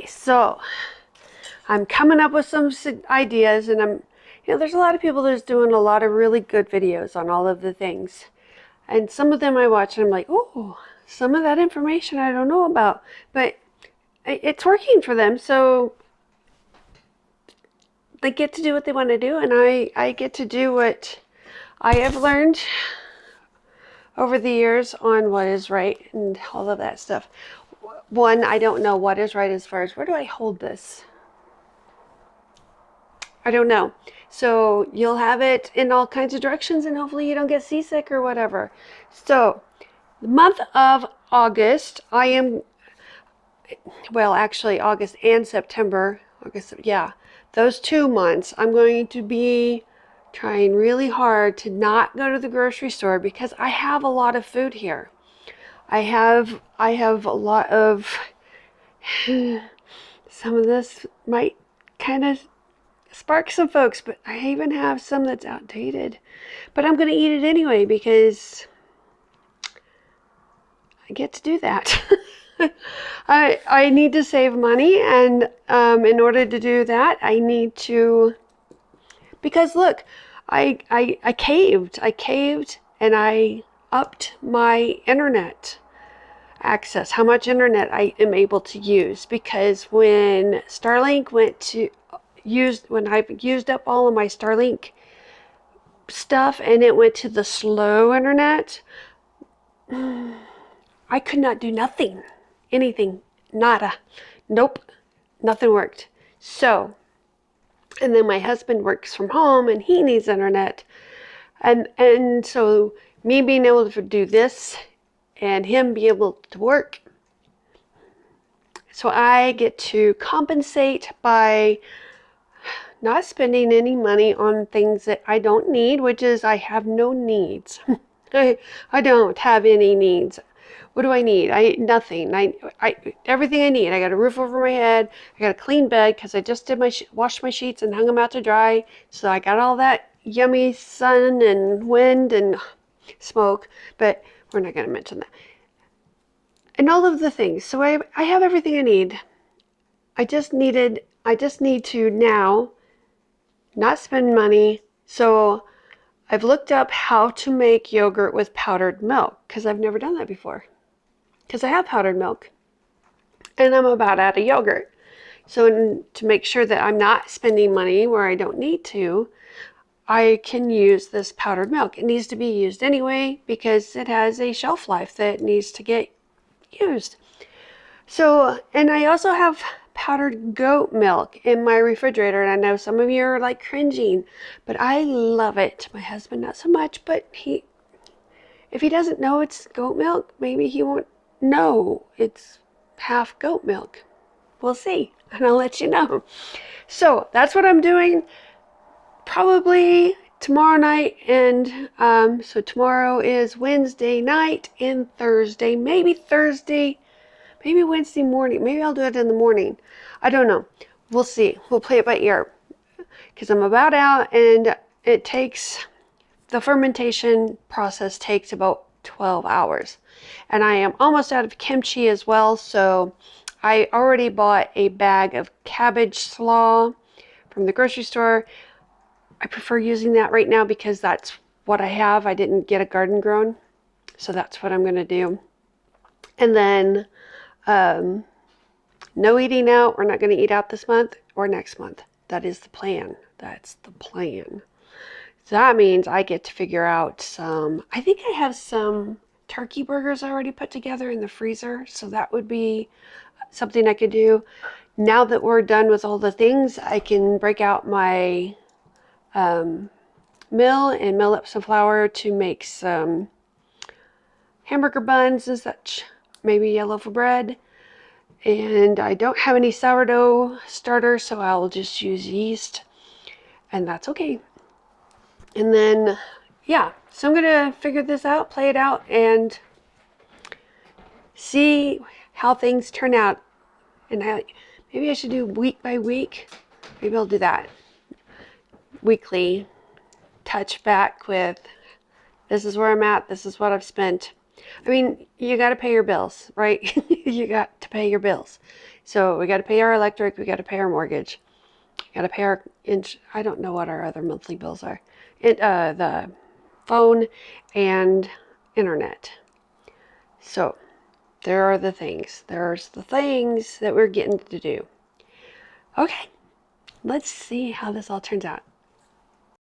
So I'm coming up with some ideas, and there's a lot of people that's doing a lot of really good videos on all of the things. And some of them I watch and I'm like, oh, some of that information I don't know about, but it's working for them. So they get to do what they want to do, and I get to do what I have learned over the years on what is right and all of that stuff. One, I don't know what is right as far as where do I hold this? I don't know. So you'll have it in all kinds of directions, and hopefully you don't get seasick or whatever. So the month of August, I am, well, actually August and September, August, yeah, those 2 months, I'm going to be trying really hard to not go to the grocery store because I have a lot of food here. I have a lot of, some of this might kind of spark some folks, but I even have some that's outdated. But I'm going to eat it anyway because I get to do that. I need to save money, and in order to do that, I need to, because look, I caved, and I upped my internet access, how much internet I am able to use, because when Starlink when I used up all of my Starlink stuff and it went to the slow internet, I could not do anything, nada, nope, nothing worked. So, and then my husband works from home and he needs internet, and so me being able to do this and him be able to work, so I get to compensate by not spending any money on things that I don't need, which is I have no needs. I don't have any needs. What do I need? Nothing. Everything I need. I got a roof over my head. I got a clean bed because I just did washed my sheets and hung them out to dry. So I got all that yummy sun and wind and smoke, but we're not going to mention that. And all of the things. So I have everything I need. I just need to now not spend money. So I've looked up how to make yogurt with powdered milk because I've never done that before. Because I have powdered milk and I'm about out of yogurt. So to make sure that I'm not spending money where I don't need to, I can use this powdered milk. It needs to be used anyway because it has a shelf life that needs to get used. So, and I also have powdered goat milk in my refrigerator, and I know some of you are like cringing, but I love it. My husband not so much, but if he doesn't know it's goat milk, maybe he won't know it's half goat milk. We'll see, and I'll let you know. So that's what I'm doing probably tomorrow night, and so tomorrow is Wednesday night and Thursday, maybe Wednesday morning. Maybe I'll do it in the morning. I don't know. We'll see. We'll play it by ear because I'm about out, and the fermentation process takes about 12 hours. And I am almost out of kimchi as well, so I already bought a bag of cabbage slaw from the grocery store. I prefer using that right now because that's what I have. I didn't get a garden grown, so that's what I'm going to do. And then no eating out. We're not going to eat out this month or next month. That is the plan. That's the plan. So that means I get to figure out I think I have some turkey burgers already put together in the freezer. So that would be something I could do. Now that we're done with all the things, I can break out my mill and mill up some flour to make some hamburger buns and such. Maybe a loaf of bread. And I don't have any sourdough starter, so I'll just use yeast, and that's okay. And then, yeah, so I'm gonna figure this out, play it out, and see how things turn out. And maybe I should do week by week. Maybe I'll do that. Weekly touch back with, this is where I'm at, this is what I've spent. I mean, you got to pay your bills, right? You got to pay your bills. So we got to pay our electric, we got to pay our mortgage, got to pay our, I don't know what our other monthly bills are. The phone and internet. So there are the things. There's the things that we're getting to do. Okay, let's see how this all turns out.